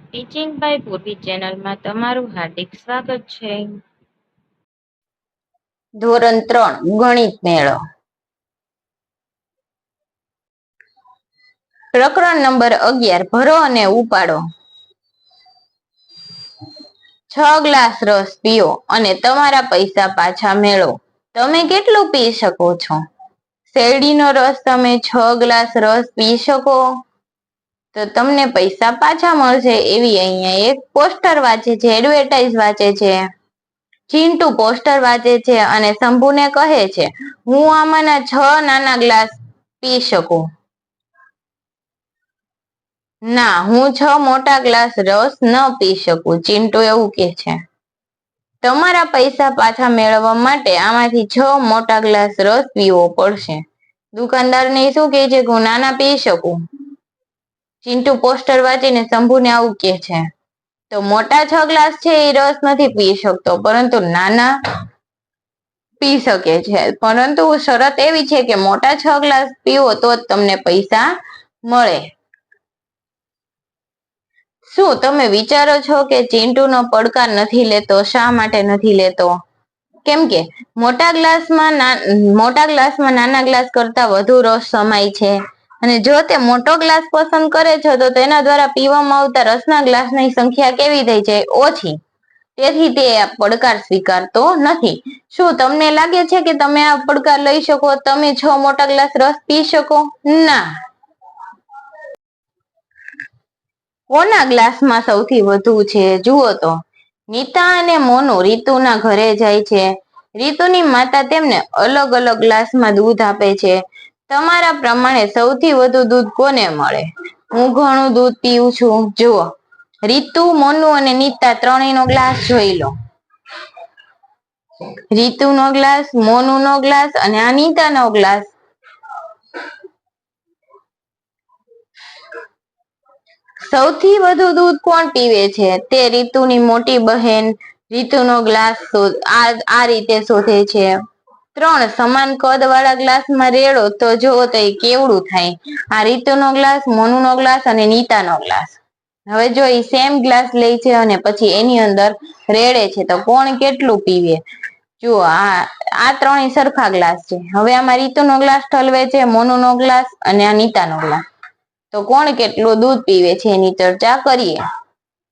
Teaching by પૂર્વી ચેનલમાં તમારું હાર્દિક સ્વાગત છે. ધોરણ 3 ગણિત મેળો. પ્રકરણ નંબર 11 ભરો અને ઉપાડો. 6 ગ્લાસ રસ પીઓ અને તમારા પૈસા પાછા મેળવો. તમે કેટલું પી શકો છો? શેરડીનો રસ તમે 6 ગ્લાસ રસ પી શકો તો તમને પૈસા પાછા મળશે એવી અહીંયા એક પોસ્ટર વાંચે છે, એડવર્ટાઇઝ વાંચે છે. ચિંટુ પોસ્ટર વાંચે છે અને શંભુને કહે છે, હું આમાંના 6 નાના ગ્લાસ પી શકું. ના, હું 6 મોટા ગ્લાસ રસ ન પી શકું, ચિંટુ એવું કહે છે. તમારા પૈસા પાછા મેળવવા માટે આમાંથી 6 મોટા ગ્લાસ રસ પીવો પડશે. દુકાનદારને શું કહે છે કે હું નાના પી શકું. ચિંટુ પોસ્ટર વાંચીને શંભુને આવું કહે છે, તો મોટા 6 ગ્લાસ છે એ રસ નથી પી શકતો, પરંતુ નાના પી શકે છે. પરંતુ શરત એવી છે કે મોટા 6 ગ્લાસ પીવો તો જ તમને પૈસા મળે. શું તમે વિચારો છો કે ચિંટુનો પડકાર નથી લેતો? શા માટે નથી લેતો? કેમ કે મોટા ગ્લાસમાં નાના ગ્લાસ કરતા વધુ રસ સમાય છે અને જો તે મોટો ગ્લાસ પસંદ કરે છે તો તેના દ્વારા પીવામાં આવતા રસના ગ્લાસની સંખ્યા કેવી થઈ જાય? ઓછી. તેથી તે આ પડકાર સ્વીકારતો નથી. શું તમને લાગે છે કે તમે આ પડકાર લઈ શકો? તમે 6 મોટા ગ્લાસ રસ પી શકો? ના. કોના ગ્લાસમાં સૌથી વધુ છે? જુઓ તો. નીતા અને મોનુ રીતુના ઘરે જાય છે. રીતુની માતા તેમને અલગ અલગ ગ્લાસમાં દૂધ આપે છે. તમારા પ્રમાણે સૌથી વધુ દૂધ કોને મળે? હું ઘણું દૂધ પીઉં છું. જુઓ, રીતુ, મોનુ અને નીતા ત્રણેયનો ગ્લાસ જોઈ લો. રીતુનો ગ્લાસ, મોનુનો ગ્લાસ અને આ નીતાનો ગ્લાસ. સૌથી વધુ દૂધ કોણ પીવે છે? તે રીતુની મોટી બહેન રીતુનો ગ્લાસ આ રીતે શોધે છે. 3 સમાન કદ વાળા ગ્લાસમાં રેડો તો જુઓ તો એ કેવડું થાય. આ રીતુનો ગ્લાસ, મોનુનો ગ્લાસ અને નીતાનો ગ્લાસ. હવે જો એ સેમ ગ્લાસ લે છે અને પછી એની અંદર રેડે છે તો કોણ કેટલું પીવે? જુઓ, આ ત્રણેય સરખા ગ્લાસ છે. હવે આમાં રીતુનો ગ્લાસ ઠલવે છે, મોનુનો ગ્લાસ અને આ નીતાનો ગ્લાસ. તો કોણ કેટલું દૂધ પીવે છે એની ચર્ચા કરીએ.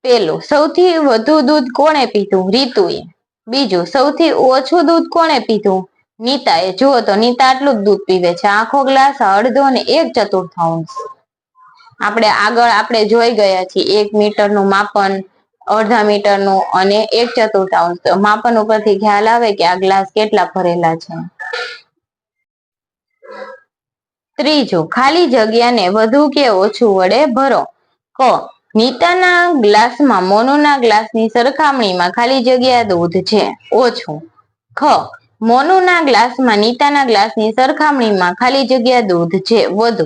પેલું, સૌથી વધુ દૂધ કોણે પીધું? રીતુએ. બીજું, સૌથી ઓછું દૂધ કોણે પીધું? નીતાએ. જુઓ તો નીતા આટલું જ દૂધ પીવે છે, આખો ગ્લાસ, અડધો અને 1/4. આપણે જોઈ ગયા છીએ 1 મીટરનું માપન, અડધા મીટરનું અને 1/4. માપન ઉપરથી ખ્યાલ આવે કે આ ગ્લાસ કેટલા ભરેલા છે. ત્રીજું, ખાલી જગ્યાને વધુ કે ઓછું વડે ભરો. ક. નીતાના ગ્લાસમાં મોનુના ગ્લાસની સરખામણીમાં ખાલી જગ્યા દૂધ છે, ઓછું. ખ. મોનુના ગ્લાસમાં નીતાના ગ્લાસની સરખામણીમાં ખાલી જગ્યા દૂધ છે, વધુ.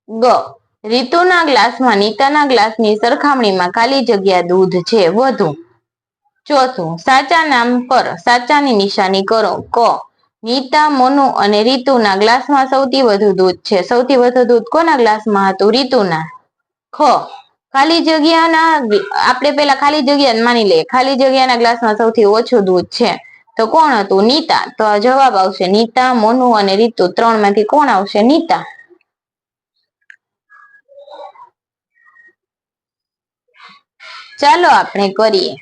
ગ. રીતુના ગ્લાસમાં નીતાના ગ્લાસની સરખામણીમાં ખાલી જગ્યા દૂધ છે, વધુ. ચોથું, સાચા નામ પર સાચાની નિશાની કરો. ક. નીતા, મોનુ અને રીતુના ગ્લાસમાં સૌથી વધુ દૂધ છે. સૌથી વધુ દૂધ કોના ગ્લાસમાં હતું? રીતુના. ખ. ખાલી જગ્યાના આપણે પેલા ખાલી જગ્યા માની લઈએ, ખાલી જગ્યાના ગ્લાસમાં સૌથી ઓછું દૂધ છે તો કોણ હતું? નીતા. તો જવાબ આવશે નીતા, મોનુ અને રીતુ. 3 માંથી કોણ આવશે? નીતા. ચાલો આપણે કરીએ.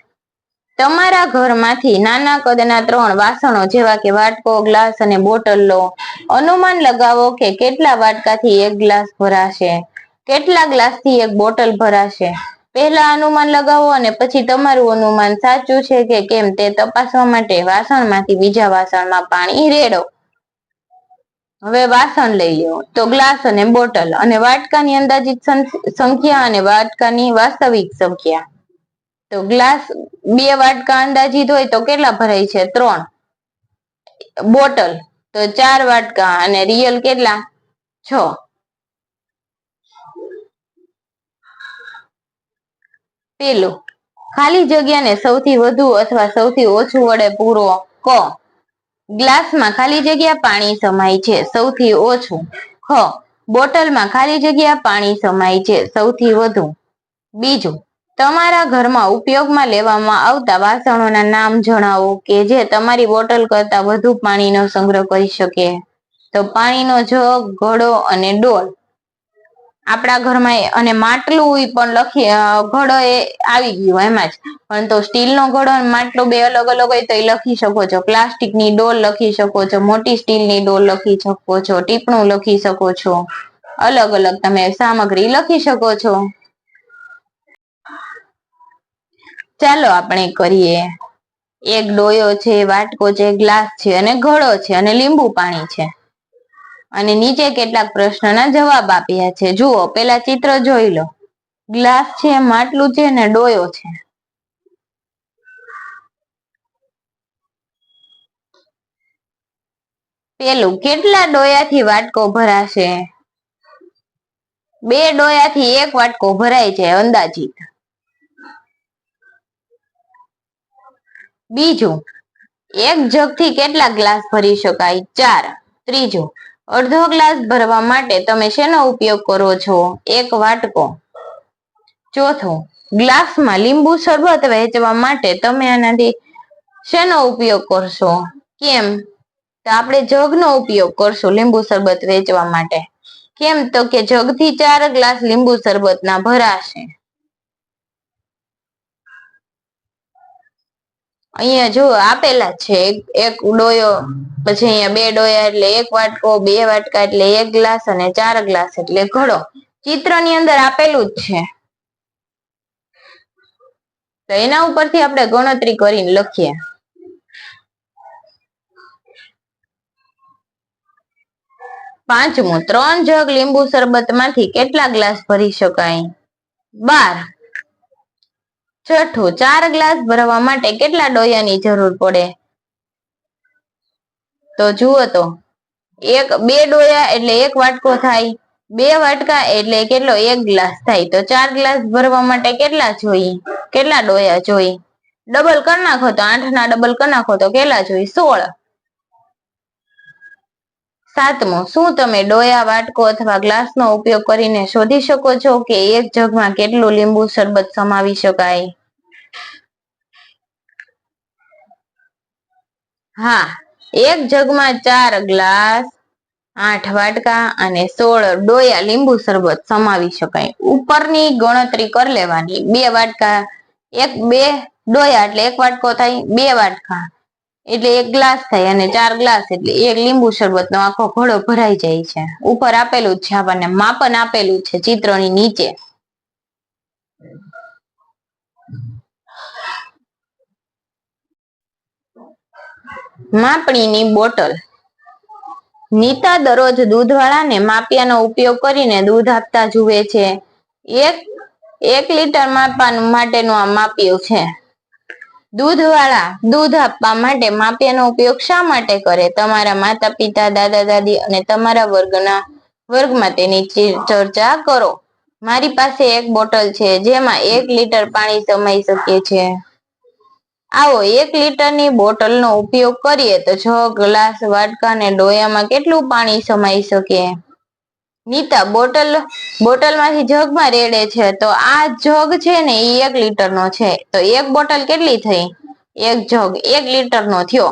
તમારા ઘરમાંથી નાના કદના 3 વાસણો જેવા કે વાટકો, ગ્લાસ અને બોટલ લો. અનુમાન લગાવો કે કેટલા વાટકાથી 1 ગ્લાસ ભરાશે, કેટલા ગ્લાસથી 1 બોટલ ભરાશે. પહેલા અનુમાન લગાવો અને પછી તમારું અનુમાન સાચું છે કે કેમ તે તપાસવા માટે વાસણમાંથી બીજા વાસણમાં પાણી રેડો. હવે વાસણ લઈ લો તો ગ્લાસ અને બોટલ અને વાટકાની અંદાજિત સંખ્યા અને વાટકાની વાસ્તવિક સંખ્યા. તો ગ્લાસ 2 વાટકા અંદાજિત હોય તો કેટલા ભરાય છે? 3. બોટલ તો 4 વાટકા અને રિયલ કેટલા? 6. પેલું, ખાલી જગ્યાને સૌથી વધુ અથવા સૌથી ઓછું વડે પૂરો. ક. ગ્લાસમાં ખાલી જગ્યા પાણી સમાય છે, સૌથી ઓછું. ખ. બોટલમાં ખાલી જગ્યા પાણી સમાય છે, સૌથી વધુ. બીજું, તમારા ઘરમાં ઉપયોગમાં લેવામાં આવતા વાસણોના નામ જણાવો કે જે તમારી બોટલ કરતા વધુ પાણીનો સંગ્રહ કરી શકે. તો પાણીનો જગ, ઘડો અને ડોલ આપણા ઘરમાં, અને માટલું પણ ઘડો એ આવી ગયું એમાં જ, પણ તો સ્ટીલનો ઘડો અને માટલું બે અલગ અલગ હોય તો એ લખી શકો છો. પ્લાસ્ટિકની ડોલ લખી શકો છો, મોટી સ્ટીલની ડોલ લખી શકો છો, ટીપણું લખી શકો છો, અલગ અલગ તમે સામગ્રી લખી શકો છો. ચાલો આપણે કરીએ. એક ડોયો છે, વાટકો છે, ગ્લાસ છે અને ઘડો છે અને લીંબુ પાણી છે. અને નીચે કેટલાક પ્રશ્નના જવાબ આપ્યા છે. જુઓ, પેલા ચિત્ર જોઈ લો. ગ્લાસ છે, માટલું છે ને ડોયો છે. પેલું, કેટલા ડોયાથી વાટકો ભરાશે? 2 ડોયાથી 1 વાટકો ભરાય છે અંદાજિત. બીજું, 1 જગથી કેટલા ગ્લાસ ભરી શકાય? 4. ત્રીજું, અડધો ગ્લાસ ભરવા માટે તમે શેનો ઉપયોગ કરો છો? 1 વાટકો. ચોથું, ગ્લાસમાં લીંબુ શરબત વહેંચવા માટે તમે આનાથી શેનો ઉપયોગ કરશો? કેમ? તો આપણે જગનો ઉપયોગ કરશું લીંબુ શરબત વેચવા માટે. કેમ? તો કે જગથી 4 ગ્લાસ લીંબુ શરબતના ભરાશે. અહીંયા જો આપેલા છે, એક ડોયો, પછી અહીંયા 2 ડોયા એટલે 1 વાટકો, 2 વાટકા એટલે 1 ગ્લાસ અને 4 ગ્લાસ એટલે ઘડો. ચિત્રની અંદર આપેલું જ છે, તો એના ઉપરથી આપણે ગણતરી કરીને લખીએ. પાંચમું, 3 જગ લીંબુ શરબતમાંથી કેટલા ગ્લાસ ભરી શકાય? 12. છઠ્ઠું, 4 ગ્લાસ ભરવા માટે કેટલા ડોયાની જરૂર પડે? તો જુઓ તો 2 ડોયા એટલે 1 વાટકો થાય, 2 વાટકા એટલે કેટલો? 1 ગ્લાસ થાય. તો 4 ગ્લાસ ભરવા માટે કેટલા જોઈએ? કેટલા ડોયા જોઈએ? ડબલ કરી નાખો તો 8 ના ડબલ કરી નાખો તો કેટલા જોઈએ? 16. સાતમું, શું તમે ડોયા, વાટકો અથવા ગ્લાસનો ઉપયોગ કરીને શોધી શકો છો કે 1 જગમાં કેટલું લીંબુ શરબત સમાવી શકાય? હા, 1 જગમાં 4 ગ્લાસ, 8 વાટકા અને 16 ડોયા લીંબુ શરબત સમાવી શકાય. ઉપરની ગણતરી કરી લેવાની. 2 વાટકા, 2 ડોયા એટલે 1 વાટકો થાય, 2 વાટકા એટલે 1 ગ્લાસ થાય અને 4 ગ્લાસ એટલે 1 લીંબુ શરબતનો આખો ઘડો ભરાઈ જાય છે. ઉપર આપેલું જ છે, આપણને માપન આપેલું છે ચિત્રની નીચે. માપણીની બોટલ. નીતા દરરોજ દૂધવાળાને માપિયાનો ઉપયોગ કરીને દૂધ આપતા જુએ છે. 1 લીટર માપવા માટેનું આ માપ્યું છે. દૂધવાળા દૂધ આપવા માટે માપિયાનો ઉપયોગ શા માટે કરે? તમારા માતા પિતા, દાદા દાદી અને તમારા વર્ગમાં તેની ચર્ચા કરો. મારી પાસે એક બોટલ છે જેમાં 1 લીટર પાણી સમાઈ શકે છે. આવો 1 લીટરની બોટલનો ઉપયોગ કરીએ તો જગ, ગ્લાસ, વાટકા અને ડોયામાં કેટલું પાણી સમાઈ શકે? નીતા બોટલમાંથી જગમાં રેડે છે, તો આ જગ છે ને એ 1 લીટરનો છે, તો 1 બોટલ કેટલી થઈ? 1 જગ 1 લીટરનો થયો.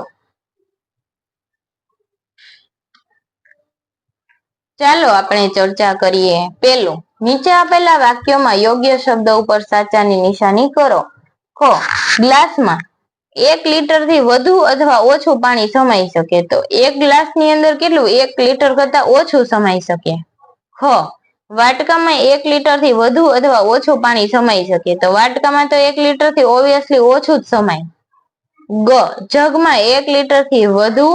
ચાલો આપણે ચર્ચા કરીએ. પેલું, નીચે આપેલા વાક્યોમાં યોગ્ય શબ્દ ઉપર સાચાની નિશાની કરો. ખો, ગ્લાસમાં 1 લીટરથી વધુ અથવા ઓછું પાણી સમાઈ શકે. તો 1 ગ્લાસની અંદર કેટલું? 1 લીટર કરતા ઓછું સમાઈ શકે. ખ, વાટકામાં 1 લીટરથી વધુ અથવા ઓછું પાણી સમાઈ શકે. તો વાટકામાં તો 1 લીટરથી ઓબ્વિયસલી ઓછું જ સમાય. ગ, જગમાં 1 લીટરથી વધુ,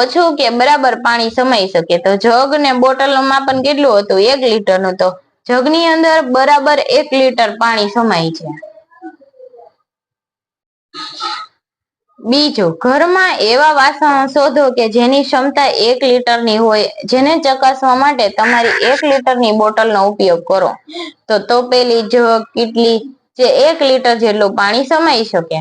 ઓછું કે બરાબર પાણી સમાઈ શકે. તો જગ ને બોટલનું માપન કેટલું હતું? 1 લીટરનું. તો જગની અંદર બરાબર 1 લીટર પાણી સમાય છે. બીજું, ઘરમાં એવા વાસણો શોધો કે જેની ક્ષમતા 1 લીટરની હોય. જેને ચકાસવા માટે તમારી 1 લીટરની બોટલનો ઉપયોગ કરો. તો તપેલી, જગ, કીટલી જે 1 લીટર જેટલું પાણી સમાઈ શકે.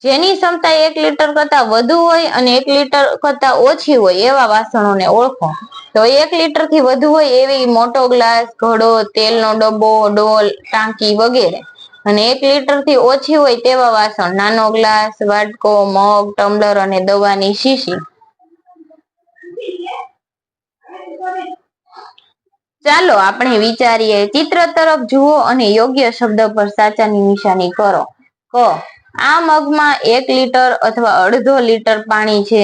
જેની ક્ષમતા 1 લીટર કરતા વધુ હોય અને 1 લીટર કરતા ઓછી હોય એવા વાસણોને ઓળખો. તો 1 લીટરથી વધુ હોય એવી મોટો ગ્લાસ, ઘડો, તેલનો ડબ્બો, ડોલ, ટાંકી વગેરે. અને 1 લીટર થી ઓછી હોય તેવા વાસણ: નાનો ગ્લાસ, વાટકો, મગ, ટમ્બલર અને દવાની શીશી. ચાલો આપણે વિચારીએ. ચિત્ર તરફ જુઓ અને યોગ્ય શબ્દ પર સાચાની નિશાની કરો. ક, આ મગમાં 1 લીટર અથવા અડધો લીટર પાણી છે.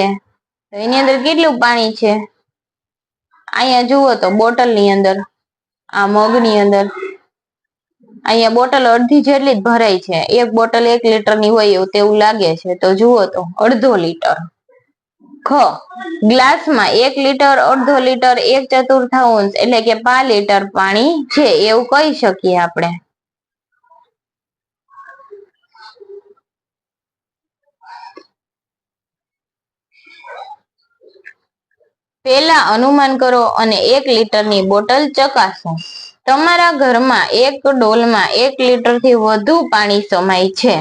તો એની અંદર કેટલું પાણી છે? અહીંયા જુઓ તો બોટલ ની અંદર, આ મગ ની અંદર અહીંયા બોટલ અડધી જેટલી જ ભરાય છે. એક બોટલ 1 લીટર ની હોય એવું તેવું લાગે છે. તો જુઓ તો અડધો લીટર. ખ, ગ્લાસમાં 1 લીટર, અડધો લીટર, 1/4 એટલે કે 5 લીટર પાણી છે એવું કહી શકીએ આપણે. પહેલા અનુમાન કરો અને 1 લીટરની બોટલ ચકાસો. તમારા ઘરમાં એક ડોલમાં 1 લીટર થી વધુ પાણી સમાય છે.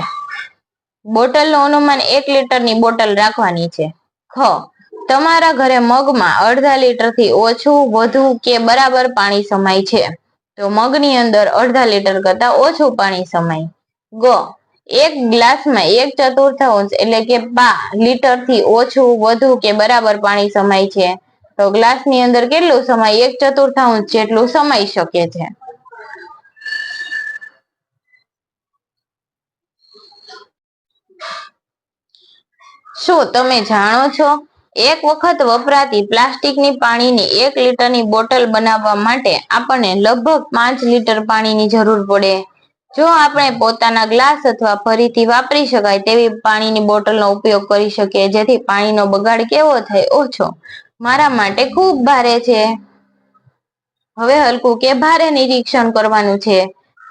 બોટલનું અનુમાન 1 લીટરની બોટલ રાખવાની છે. ખ, તમારા ઘરે મગમાં અડધા લીટર થી ઓછું, વધુ કે બરાબર પાણી સમાય છે. તો મગની અંદર અડધા લીટર કરતા ઓછું પાણી સમાય. ગ, એક ગ્લાસમાં 1/4 એટલે કે 5 લીટર થી ઓછું, વધુ કે બરાબર પાણી સમાય છે. તો ગ્લાસની અંદર કેટલું સમાય? 1/4 જેટલું સમાઈ શકે છે. શું તમે જાણો છો? એક વખત વપરાતી પ્લાસ્ટિકની પાણીની 1 લીટરની બોટલ બનાવવા માટે આપણને લગભગ 5 લીટર પાણીની જરૂર પડે. જો આપણે પોતાના ગ્લાસ અથવા ફરીથી વાપરી શકાય તેવી પાણીની બોટલનો ઉપયોગ કરી શકીએ જેથી પાણીનો બગાડ કેવો થાય? ઓછો. મારા માટે ખૂબ ભારે છે. હવે હલકું કે ભારે નિરીક્ષણ કરવાનું છે.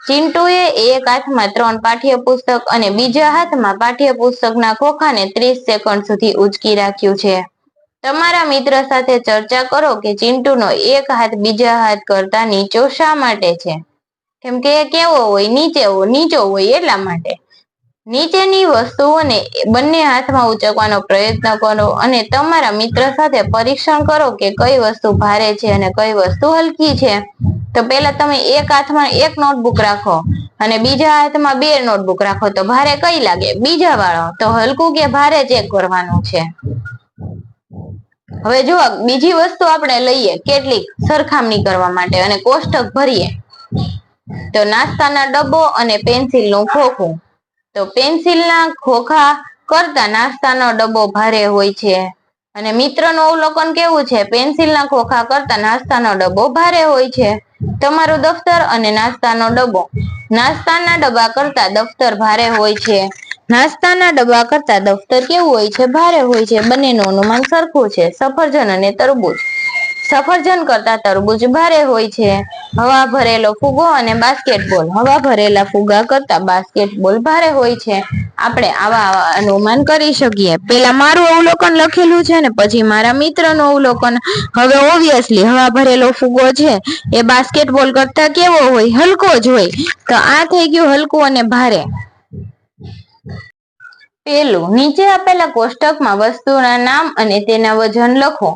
ચિંટુએ એક હાથમાં 3 પાઠ્યપુસ્તક અને બીજા હાથમાં પાઠ્યપુસ્તકના ખોખાને 30 સેકન્ડ સુધી ઉંચકી રાખ્યું છે. તમારા મિત્ર સાથે ચર્ચા કરો કે ચિંટુનો એક હાથ બીજા હાથ કરતા નીચો શા માટે છે? કેમ કે એ કેવો હોય? નીચો હોય એટલા માટે. નીચેની વસ્તુઓને બંને હાથમાં ઉંચકવાનો પ્રયત્ન કરો અને તમારા મિત્ર સાથે પરીક્ષણ કરો કે કઈ વસ્તુ ભારે છે અને કઈ વસ્તુ હલકી છે. તો પહેલા તમે એક હાથમાં 1 નોટબુક રાખો અને બીજા હાથમાં 2 નોટબુક રાખો તો ભારે કઈ લાગે? બીજા વાળો. તો હલકું કે ભારે ચેક કરવાનું છે. હવે જો બીજી વસ્તુ આપણે લઈએ કેટલીક સરખામણી કરવા માટે અને કોષ્ટક ભરીએ. તો નાસ્તાના ડબ્બો અને પેન્સિલનું ખોખું. તો પેન્સિલના ખોખા કરતા નાસ્તાનો ડબ્બો ભારે હોય છે. અને મિત્રનું અવલોકન કેવું છે? પેન્સિલના ખોખા કરતા નાસ્તાનો ડબ્બો ભારે હોય છે. તમારું દફતર અને નાસ્તાનો ડબ્બો. નાસ્તાના ડબ્બા કરતા દફતર ભારે હોય છે. નાસ્તાના ડબ્બા કરતા દફતર કેવું હોય છે? ભારે હોય છે. બંનેનું અનુમાન સરખું છે. સફરજન અને તરબૂચ. સફરજન કરતા તરબૂચ ભારે હોય છે. હવા ભરેલો ફુગ્ગો અને બાસ્કેટબોલ. હવા ભરેલા ફુગ્ગા કરતા બાસ્કેટબોલ ભારે હોય છે. આપણે આવા અનુમાન કરી શકીએ. પેલા મારું અવલોકન લખેલું છે ને પછી મારા મિત્રનું અવલોકન. હવે ઓબ્વિયસલી હવા ભરેલો ફુગ્ગો છે એ બાસ્કેટબોલ કરતા કેવો હોય? હલકો જ હોય. તો આ થઈ ગયું હલકું અને ભારે. પેલું, નીચે આપેલા કોષ્ટકમાં વસ્તુના નામ અને તેના વજન લખો.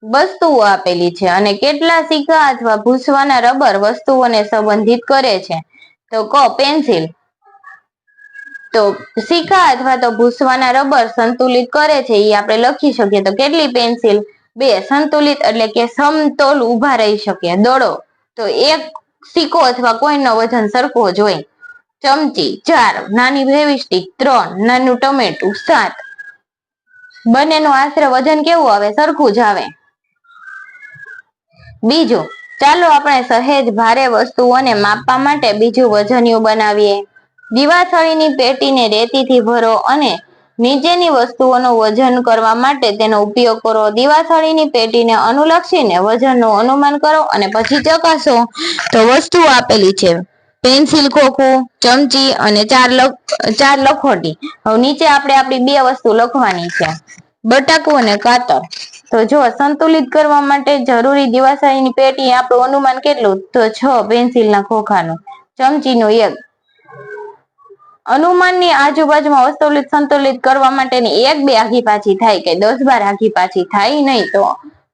વસ્તુઓ આપેલી છે અને કેટલા સિક્કા અથવા ભૂસવાના રબર વસ્તુઓને સંબંધિત કરે છે. તો પેન્સિલ. તો સિક્કા અથવા તો ભૂસવાના રબર સંતુલિત કરે છે એ આપણે લખી શકીએ. તો કેટલી પેન્સિલ? 2. સંતુલિત એટલે કે સમતોલ ઉભા રહી શકે. દડો. તો 1 સિક્કો અથવા કોઈનનો વજન સરખો જ હોય. ચમચી. 4. નાની ફેવિસ્ટિક. 3. નાનું ટમેટું. 7. બંનેનું આશરે વજન કેવું આવે? સરખું જ આવે. બીજું, ચાલો આપણે સહેજ ભારે વસ્તુઓને માપવા માટે બીજું વજનિયું બનાવીએ. દીવાસળીની પેટીને રેતીથી ભરો અને નીચેની વસ્તુઓનું વજન કરવા માટે તેનો ઉપયોગ કરો. દીવાસળીની પેટીને અનુલક્ષીને વજનનું અનુમાન કરો અને પછી ચકાસો. તો વસ્તુઓ આપેલી છે. પેન્સિલ, ખોખું, ચમચી અને 4 લખોટી. હવે નીચે આપણે આપણી 2 વસ્તુ લખવાની છે. બટાકું અને કાતર. તો જો સંતુલિત કરવા માટે જરૂરી દીવાસળીની પેટી આપણું અનુમાન કેટલું? તો 6 પેન્સિલના ખોખાનું. ચમચીનું 1. અનુમાનની આજુબાજુમાં વસ્તુ સંતુલિત કરવા માટેની 1-2 આઘી પાછી થાય કે 10-12 આઘી પાછી થાય નહીં. તો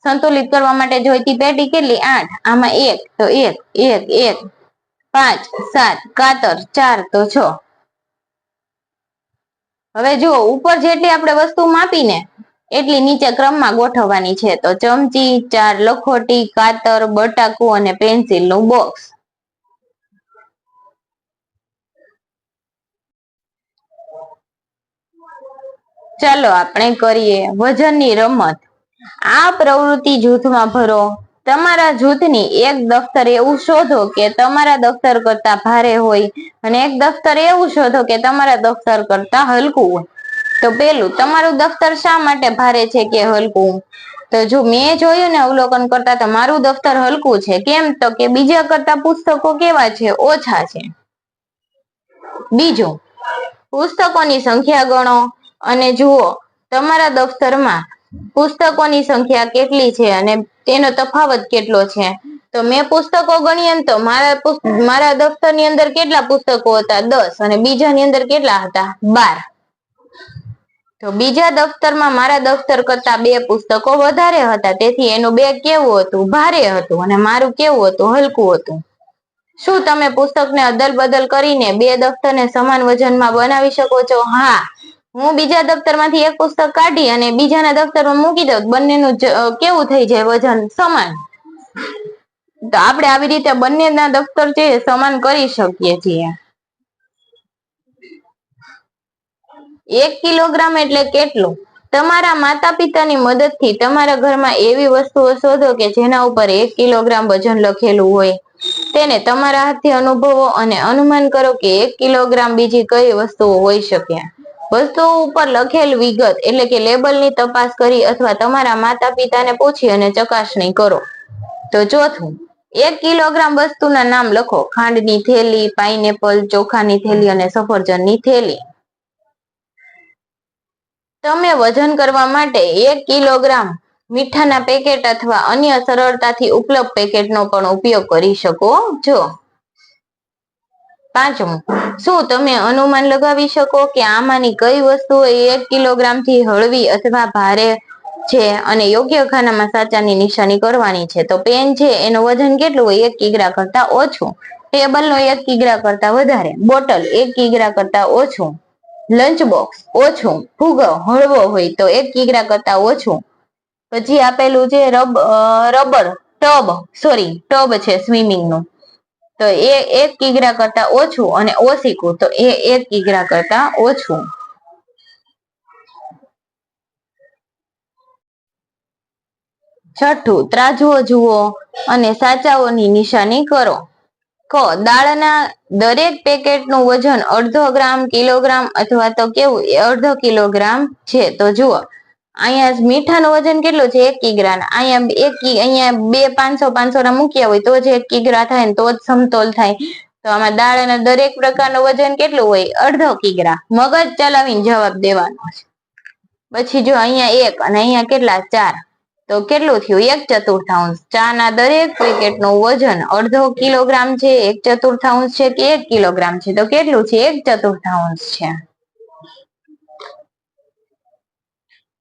સંતુલિત કરવા માટે જોઈતી પેટી કેટલી? 8. આમાં 1. તો 1 1 1 5, 7, કાતર 4 તો 6. હવે જો ઉપર જેટલી આપણે વસ્તુ માપીને એટલી નીચે ક્રમમાં ગોઠવવાની છે. તો ચમચી, 4 લખોટી, કાતર, બટાકુ અને પેન્સિલ નું બોક્સ. ચાલો આપણે કરીએ વજનની રમત. આ પ્રવૃત્તિ જૂથમાં ભરો. તમારા જૂથની એક દફતર એવું શોધો કે તમારા દફતર કરતા ભારે હોય અને એક દફતર એવું શોધો કે તમારા દફતર કરતા હલકું હોય. તો પેલું, તમારું દફતર શા માટે ભારે છે કે હલકું? તો જો મેં જોયું ને અવલોકન કરતા તો મારું દફતર હલકું છે. કેમ? તો કે બીજા કરતા પુસ્તકો કેવા છે? ઓછા છે. બીજું, પુસ્તકોની સંખ્યા ગણો અને જુઓ તમારા દફતરમાં પુસ્તકોની સંખ્યા કેટલી છે અને તેનો તફાવત કેટલો છે. તો મેં પુસ્તકો ગણ્યા તો મારા દફતરની અંદર કેટલા પુસ્તકો હતા? 10 અને બીજાની અંદર કેટલા હતા? 12. તો બીજા દફતરમાં મારા દફતર કરતા 2 પુસ્તકો વધારે હતા, તેથી એનું બેગ કેવું હતું? ભારે હતું. અને મારું કેવું હતું? હલકું હતું. શું તમે પુસ્તકને અદલ બદલ કરીને 2 દફતરને સમાન વજનમાં બનાવી શકો છો? હા. હું બીજા દફતરમાંથી એક પુસ્તક કાઢી અને બીજાના દફતરમાં મૂકી દઉં, બંનેનું કેવું થઈ જાય? વજન સમાન. તો આપણે આવી રીતે બંનેના દફતર છે સમાન કરી શકીએ છીએ. 1 કિલોગ્રામ એટલે કેટલું? તમારા માતા પિતાની મદદથી તમારા ઘરમાં એવી વસ્તુઓ શોધો કે જેના ઉપર 1 કિલોગ્રામ વજન લખેલું હોય. તેને તમારા હાથથી અનુભવો અને અનુમાન કરો કે 1 કિલોગ્રામ બીજી કઈ વસ્તુઓ હોઈ શકે. વસ્તુઓ ઉપર લખેલ વિગત એટલે કે લેબલની તપાસ કરી અથવા તમારા માતા પિતાને પૂછી અને ચકાસણી કરો. તો ચોથું, 1 કિલોગ્રામ વસ્તુના નામ લખો. ખાંડની થેલી, પાઇનેપલ, ચોખાની થેલી અને સફરજનની થેલી. તમે વજન કરવા માટે 1 કિલોગ્રામ મીઠાના પેકેટ અથવા અન્ય સરળતાથી ઉપલબ્ધ પેકેટનો પણ ઉપયોગ કરી શકો છો. પાંચમું, શું તમે અનુમાન લગાવી શકો કે આમાંની કઈ વસ્તુઓ 1 કિલોગ્રામથી હળવી અથવા ભારે છે અને યોગ્ય ખાનામાં સાચાની નિશાની કરવાની છે? તો પેન છે એનું વજન કેટલું હોય? 1 કિગ્રા કરતા ઓછું. ટેબલનો 1 કિગ્રા કરતા વધારે. બોટલ 1 કિગ્રા કરતા ઓછું. લંચ બોક્સ ઓછું. ફુગ્ગો હળવો હોય તો 1 કિગ્રા કરતા ઓછું. પછી આપેલું છે રબર ટબ છે સ્વિમિંગનું, તો એ 1 કિગ્રા કરતા ઓછું. અને ઓશીકું તો એ 1 કિગ્રા કરતા ઓછું. છઠ્ઠું, ત્રાજવો જુઓ અને સાચાઓની નિશાની કરો. દાળના દરેક પેકેટનું વજન અડધો ગ્રામ, કિલોગ્રામ અથવા તો કેવું અડધો કિલોગ્રામ છે. તો જુઓ અહીંયા મીઠાનું વજન કેટલું છે? 1 કિગ્રા. અહીંયા 2 500 ના મૂક્યા હોય તો જ 1 કિગ્રા થાય ને તો જ સમતોલ થાય. તો આમાં દાળના દરેક પ્રકારનું વજન કેટલું હોય? અડધો કિગ્રા. મગજ ચલાવીને જવાબ દેવાનો છે. પછી જો અહીંયા 1 અને અહીંયા કેટલા? 4. તો કેટલું થયું? 1/4. ચાના દરેક પેકેટનું વજન અડધો કિલોગ્રામ છે, 1/4 છે કે 1 કિલોગ્રામ છે? તો કેટલું છે? 1/4 છે.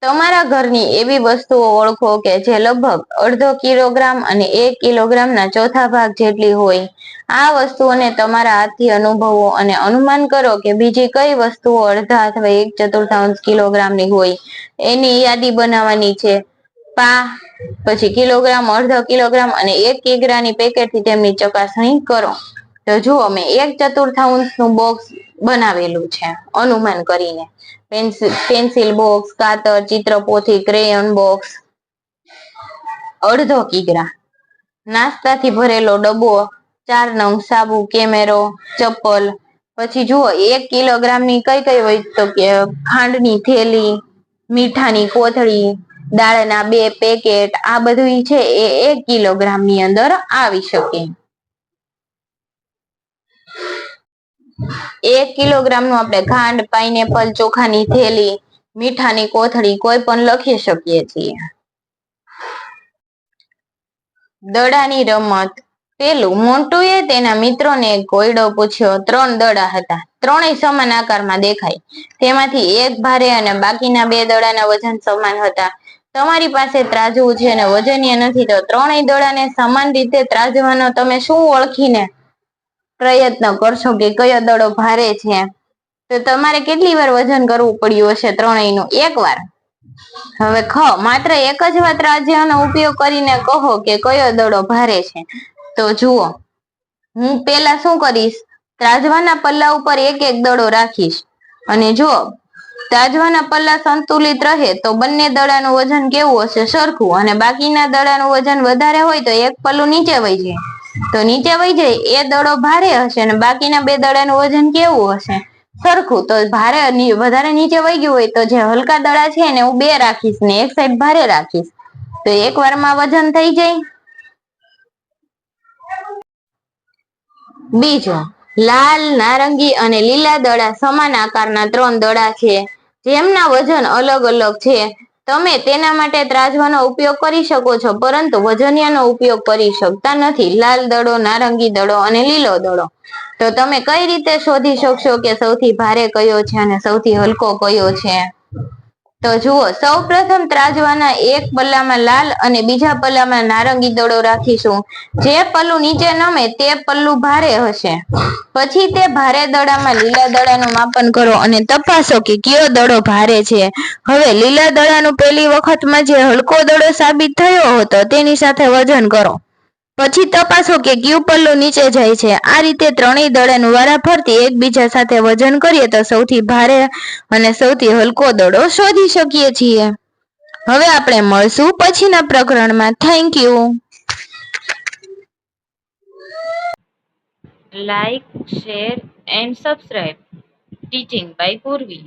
તમારા ઘરની એવી વસ્તુઓ ઓળખો કે જે લગભગ અડધો કિલોગ્રામ અને 1 કિલોગ્રામના ચોથા ભાગ જેટલી હોય. આ વસ્તુઓને તમારા હાથથી અનુભવો અને અનુમાન કરો કે બીજી કઈ વસ્તુઓ અડધા અથવા 1/4 કિલોગ્રામની હોય. એની યાદી બનાવવાની છે. પછી કિલોગ્રામ, અડધો કિલોગ્રામ અને 1 કિગ્રાની પેકેટથી તેમની ચકાસણી કરો. તો જુઓ મેં 1/4 નું બોક્સ બનાવેલું છે અનુમાન કરીને. પેન્સિલ બોક્સ, કાતર, ચિત્રપોથી, ક્રેયોન બોક્સ. અડધો કિગ્રા. નાસ્તાથી ભરેલો ડબ્બો, 4 નંગ સાબુ, કેમેરો, ચપ્પલ. પછી જુઓ 1 કિલોગ્રામની કઈ કઈ હોય? તો કે ખાંડની થેલી, મીઠાની કોથળી, દાળના 2 પેકેટ. આ બધું છે એ 1 કિલોગ્રામની અંદર આવી શકે. 1 કિલોગ્રામનું આપણે ખાંડ, પાઇનેપલ, ચોખાની થેલી, મીઠાની કોથળી કોઈ પણ લખી શકીએ છીએ. દડાની રમત. પેલું, મોન્ટુએ તેના મિત્રોને એક કોયડો પૂછ્યો. 3 દડા હતા. ત્રણેય સમાન આકારમાં દેખાય. તેમાંથી એક ભારે અને બાકીના 2 દડાના વજન સમાન હતા. તમારી પાસે ત્રાજવું છે અને વજનીય નથી, તો ત્રણેય દડાને સમાન રીતે ત્રાજવાનો તમે શું ઓળખીને પ્રયત્ન કરશો કે કયો દડો ભારે છે, તો તમારે કેટલી વાર વજન કરવું પડ્યું હશે ત્રણેયનું? એક વાર. હવે માત્ર એક જ વાર ત્રાજ્યાનો ઉપયોગ કરીને કહો કે કયો દડો ભારે છે. તો જુઓ, હું પેલા શું કરીશ, ત્રાજવાના પલ્લા ઉપર એક એક દડો રાખીશ, અને જો ત્રાજવાના પલ્લા સંતુલિત રહે તો બંને દડાનું વજન કેવું હશે? સરખું. અને બાકીના દડાનું વજન વધારે હોય તો એક પલ્લું નીચે વહી જાય, તો નીચે વહી જાય એ દડો ભારે હશે, અને બાકીના બે દડાનું વજન કેવું હશે? સરખું. તો વધારે નીચે વહી ગયું હોય તો જે હલકા દડા છે ને હું બે રાખીશ ને એક સાઈડ ભારે રાખીશ, તો એક વારમાં વજન થઈ જાય. બીજો, લાલ, નારંગી અને લીલા દડા સમાન આકારના ત્રણ દડા છે જેમના વજન અલગ અલગ છે. તમે તેના માટે ત્રાજવાનો ઉપયોગ કરી શકો છો, પરંતુ વજનિયાનો ઉપયોગ કરી શકતા નથી. લાલ દડો, નારંગી દડો અને લીલો દડો. તો તમે કઈ રીતે શોધી શકશો કે સૌથી ભારે કયો છે અને સૌથી હલકો કયો છે? તો જુઓ, સૌ પ્રથમ ત્રાજવાના એક પલ્લામાં લાલ અને બીજા પલ્લામાં નારંગી દડો રાખીશું. જે પલ્લું નીચે નમે તે પલ્લું ભારે હશે. પછી તે ભારે દડામાં લીલા દડાનું માપન કરો અને તપાસો કે કયો દડો ભારે છે. હવે લીલા દડાનું પહેલી વખતમાં જે હલકો દડો સાબિત થયો હતો તેની સાથે વજન કરો. પછી તપાસો કે કયું પલ્લું નીચે જાય છે. આ રીતે ત્રણેય દડાનું વારાફરતી એકબીજા સાથે વજન કરીએ તો સૌથી ભારે અને સૌથી હલકો દડો શોધી શકીએ છીએ. હવે આપણે મળશું પછીના પ્રકરણમાં. Thank you. Like, share and subscribe. Teaching by Purvi.